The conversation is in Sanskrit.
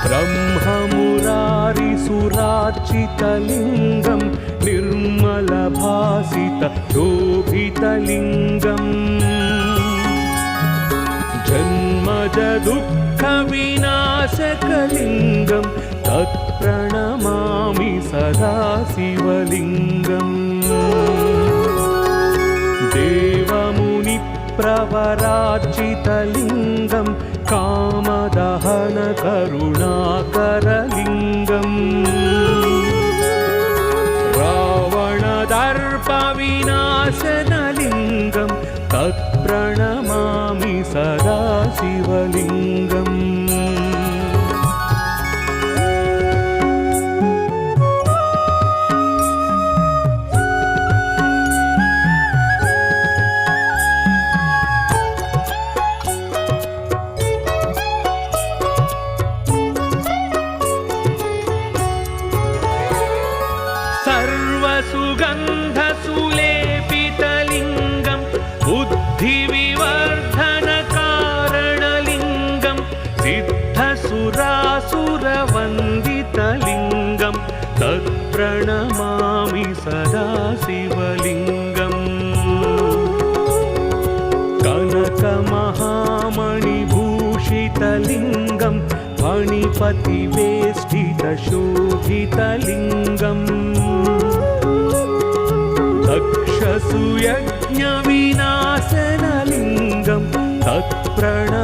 ब्रह्ममुरारिसुरार्चितलिङ्गं निर्मलभासितशोभितलिङ्गम् जन्मजदुःखविनाशकलिङ्गं तत्प्रणमामि सदा शिवलिङ्गम् देवमुनिप्रवरार्चितलिङ्गं कामदहनकरुणाकरलिङ्गम् रावणदर्पविनाशनलिङ्गं तत्प्रणमामि सदा शिवलिङ्गम् सर्वसुगन्धसुलेपितलिङ्गं बुद्धिविवर्धनकारणलिङ्गं सिद्धसुरासुरवन्दितलिङ्गं तत्प्रणमामि सदा शिवलिङ्गम् कनकमहामणिभूषितलिङ्गं फणिपतिवेष्टितशोभितलिङ्गम् तक्षसुयज्ञविनाशनलिङ्गं तत्प्रणमामि